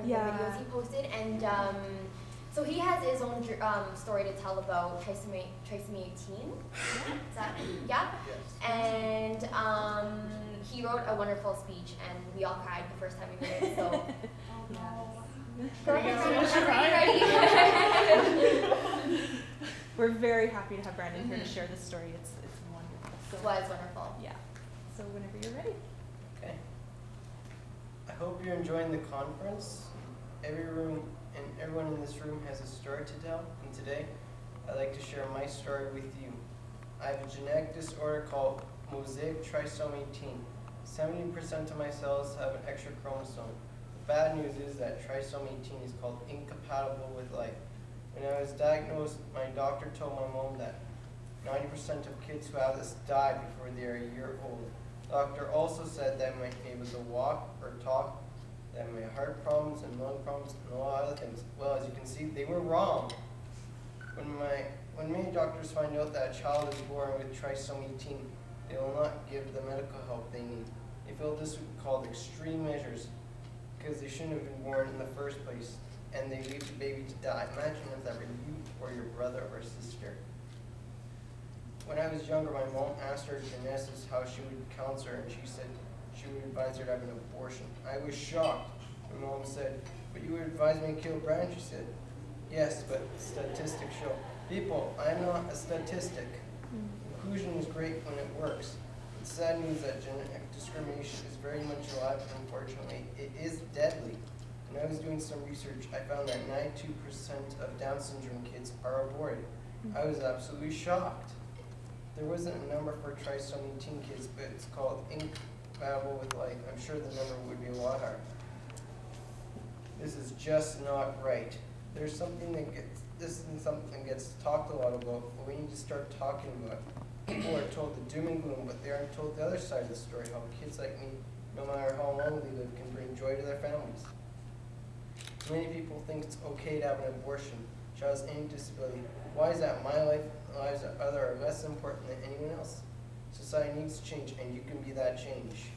the videos he posted, and so he has his own story to tell about trisomy 18. Is that, yeah? Yes. And he wrote a wonderful speech, and we all cried the first time we heard it. So. We're very happy to have Brandon here to share this story. It's wonderful. So, it was wonderful. Yeah. So whenever you're ready. Okay. I hope you're enjoying the conference. Every room and everyone in this room has a story to tell, and today I'd like to share my story with you. I have a genetic disorder called Mosaic Trisomy 18. 70% of my cells have an extra chromosome. The bad news is that trisomy 18 is called incompatible with life. When I was diagnosed, my doctor told my mom that 90% of kids who have this die before they are a year old. The doctor also said that I might be able to walk or talk, that I might have heart problems and lung problems and a lot of other things. Well, as you can see, they were wrong. When many doctors find out that a child is born with trisomy 18, they will not give the medical help they need. They feel this would be called extreme measures because they shouldn't have been born in the first place, and they leave the baby to die. Imagine if that were you or your brother or sister. When I was younger, my mom asked her geneticist how she would counsel her, and she said she would advise her to have an abortion. I was shocked. My mom said, "But you would advise me to kill Brian?" She said, "Yes, but statistics show." People, I'm not a statistic. Inclusion is great when it works. It's sad news that genetic discrimination is very much alive, but unfortunately, it is deadly. When I was doing some research, I found that 92% of Down syndrome kids are aborted. I was absolutely shocked. There wasn't a number for trisomy 18 kids, but it's called incompatible with life. I'm sure the number would be a lot higher. This is just not right. This isn't something that gets talked a lot about, but we need to start talking about it. People are told the doom and gloom, but they aren't told the other side of the story, how kids like me, no matter how long they live, can bring joy to their families. Many people think it's okay to have an abortion, child has any disability. Why is that? My life and the lives of others are less important than anyone else. Society needs to change, and you can be that change.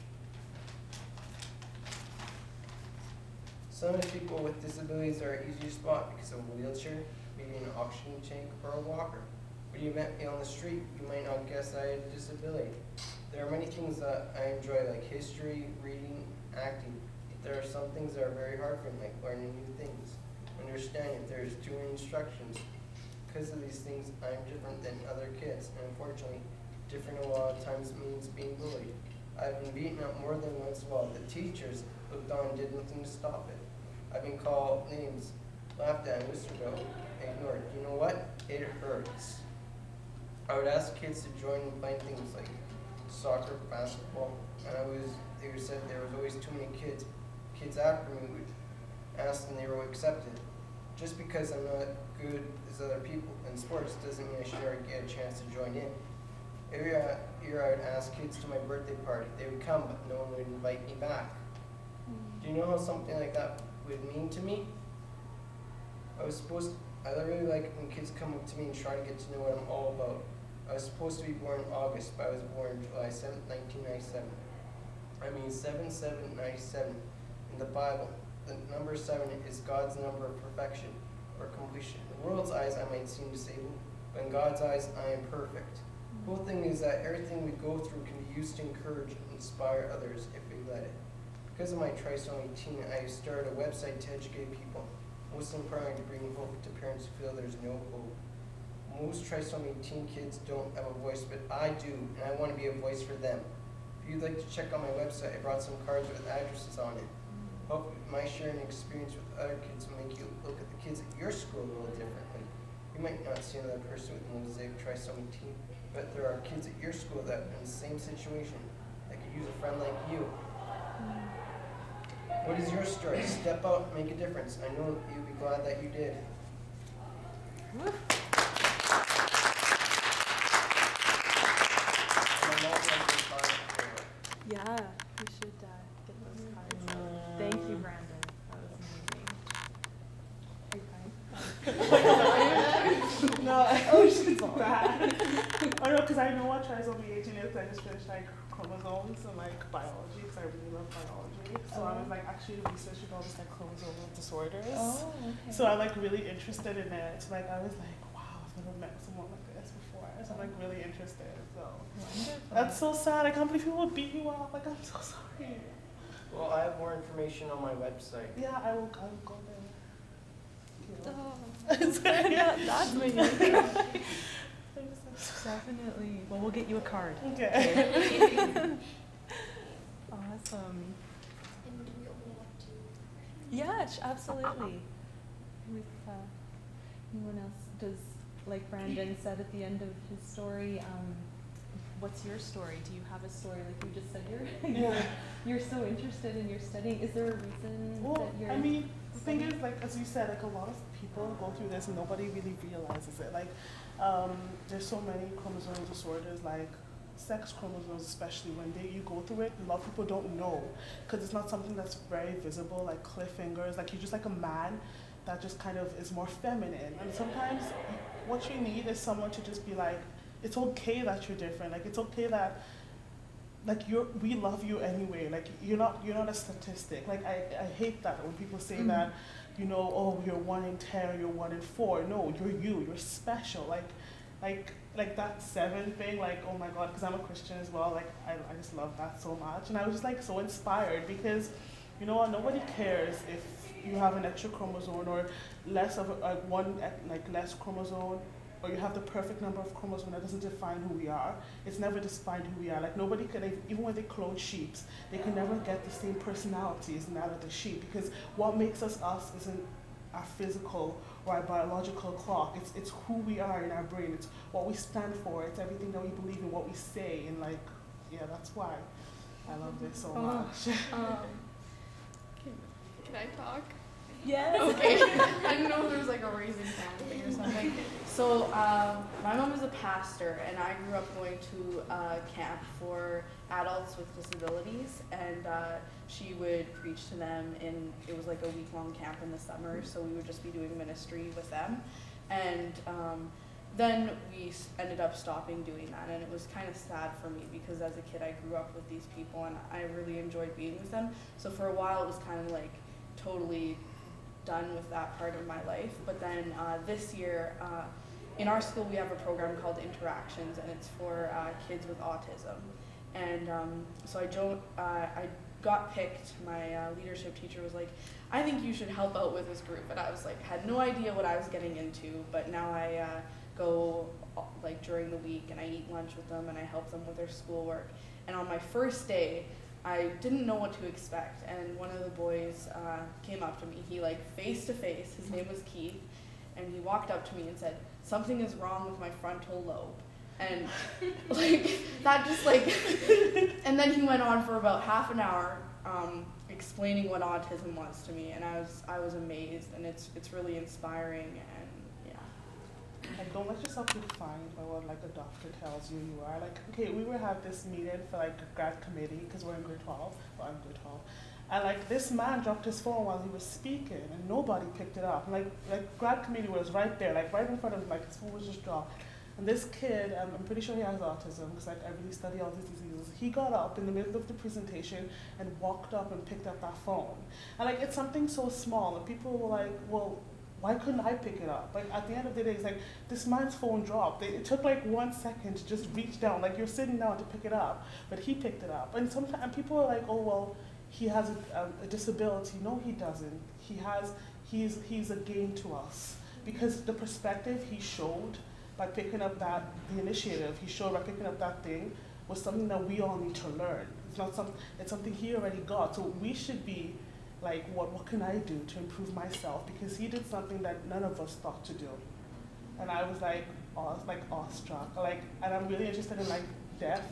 Some of the people with disabilities are easy to spot because of a wheelchair, maybe an oxygen tank, or a walker. When you met me on the street, you might not guess I had a disability. There are many things that I enjoy, like history, reading, acting. But there are some things that are very hard for me, like learning new things, understanding if there's too many instructions. Because of these things, I'm different than other kids, and unfortunately, different a lot of times means being bullied. I've been beaten up more than once while the teachers looked on and did nothing to stop it. I've been called names, laughed at, and whispered about, ignored. You know what? It hurts. I would ask kids to join in playing things like soccer, basketball, and they said there was always too many kids. Kids after me would ask and they were accepted. Just because I'm not good as other people in sports doesn't mean I should ever get a chance to join in. Every year I would ask kids to my birthday party. They would come, but no one would invite me back. Do you know how something like that would mean to me? I really like when kids come up to me and try to get to know what I'm all about. I was supposed to be born in August, but I was born July 7th, 1997. I mean 7797 in the Bible. The number 7 is God's number of perfection or completion. In the world's eyes, I might seem disabled, but in God's eyes, I am perfect. The cool thing is that everything we go through can be used to encourage and inspire others if we let it. Because of my trisomy 18, I started a website to educate people. Most importantly, to bring hope to parents who feel there's no hope. Most trisomy 18 kids don't have a voice, but I do, and I want to be a voice for them. If you'd like to check out my website, I brought some cards with addresses on it. Hope my sharing experience with other kids will make you look at the kids at your school a little differently. You might not see another person with Mosaic Trisomy 18, but there are kids at your school that are in the same situation that could use a friend like you. What is your story? Step out, make a difference. I know you'll be glad that you did. Yeah, we should get those cards. Thank you, Brandon. That was amazing. Are you crying? No, I was just bad. I know, because I know what trisomy 18 is. I just finished like chromosomes and like biology, because I really love biology. So I was like actually researching all this like chromosomal disorders. Oh, okay. So I'm like really interested in it. Like I was like, wow, I've never met someone like this before. So I'm like really interested. So Wonderful. that's so sad. I can't believe people would beat you up. Like I'm so sorry. Well, I have more information on my website. Yeah, I will go there. Oh, yeah, that's amazing. Definitely. Well, we'll get you a card. Okay. Awesome. And do we open it up to? Yeah, absolutely. With anyone else, does, like Brandon said at the end of his story, what's your story? Do you have a story? Like you just said, you're so interested in your studying. Is there a reason that you're? I mean, the thing is, like as you said, like a lot of people go through this and nobody really realizes it. Like, there's so many chromosomal disorders, like sex chromosomes, especially when you go through it. A lot of people don't know because it's not something that's very visible, like cliffhangers. Like you're just like a man that just kind of is more feminine, and sometimes what you need is someone to just be like, it's okay that you're different. Like it's okay that, like we love you anyway. Like you're not a statistic. Like I hate that when people say that, you know, oh you're 1 in 10, you're 1 in 4. No, you're special. Like that 7 thing. Like oh my God, because I'm a Christian as well. Like I just love that so much, and I was just like so inspired because, you know what, nobody cares if you have an extra chromosome or less of less chromosome, or you have the perfect number of chromosomes. That doesn't define who we are. It's never defined who we are. Like nobody can, even when they clone sheep, they can never get the same personality as that of the sheep, because what makes us us isn't our physical or our biological clock. It's who we are in our brain. It's what we stand for. It's everything that we believe in, what we say, and like, yeah, that's why I love this so much. Can I talk? Yes. Okay. I didn't know if there was like a raising hand thing or something. So my mom is a pastor, and I grew up going to camp for adults with disabilities, and she would preach to them, and it was like a week-long camp in the summer, so we would just be doing ministry with them. And then we ended up stopping doing that, and it was kind of sad for me because as a kid I grew up with these people and I really enjoyed being with them. So for a while it was kind of like totally done with that part of my life. But then this year, in our school we have a program called Interactions, and it's for kids with autism. And so I got picked. My leadership teacher was like, I think you should help out with this group. And I was like, had no idea what I was getting into, but now I go like during the week and I eat lunch with them and I help them with their schoolwork. And on my first day, I didn't know what to expect, and one of the boys came up to me. He like face to face, his name was Keith, and he walked up to me and said, something is wrong with my frontal lobe. And like that just like, and then he went on for about half an hour explaining what autism was to me, and I was amazed, and it's really inspiring, and yeah. Like don't let yourself be defined by what like a doctor tells you are. Like okay, we would have this meeting for like a grad committee because we're in grade 12. Well, I'm grade 12. And like this man dropped his phone while he was speaking, and nobody picked it up. And, like grad committee was right there, like right in front of him, like his phone was just dropped. And this kid, I'm pretty sure he has autism because like I really study all these diseases. He got up in the middle of the presentation and walked up and picked up that phone. And like it's something so small, and people were like, well, why couldn't I pick it up? Like at the end of the day, it's like this man's phone dropped. It took like 1 second to just reach down. Like you're sitting down to pick it up, but he picked it up. And sometimes people are like, oh well, he has a disability. No, he doesn't. He's a gain to us because the perspective he showed by picking up the initiative he showed by picking up that thing was something that we all need to learn. It's something he already got. So we should be like, what can I do to improve myself? Because he did something that none of us thought to do. And I was like, awestruck. And I'm really interested in like deaf.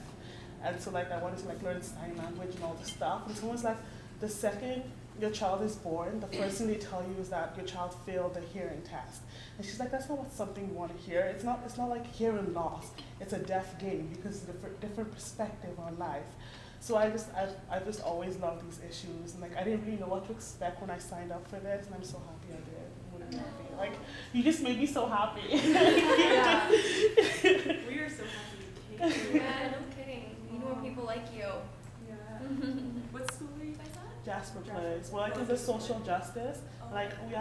And so like I wanted to like learn sign language and all this stuff. And someone's like, the second your child is born, the first thing they tell you is that your child failed the hearing test. And she's like, that's not something you want to hear. It's not like hearing loss. It's a deaf gain because it's a different perspective on life. So I've just always loved these issues, and like I didn't really know what to expect when I signed up for this, and I'm so happy I did. I'm really happy. Like you just made me so happy. Yeah. We are so happy you came. Yeah, no kidding. You know more people like you. Yeah. What school were you guys at? Jasper Place. Well, like it's a social justice. Oh. Like we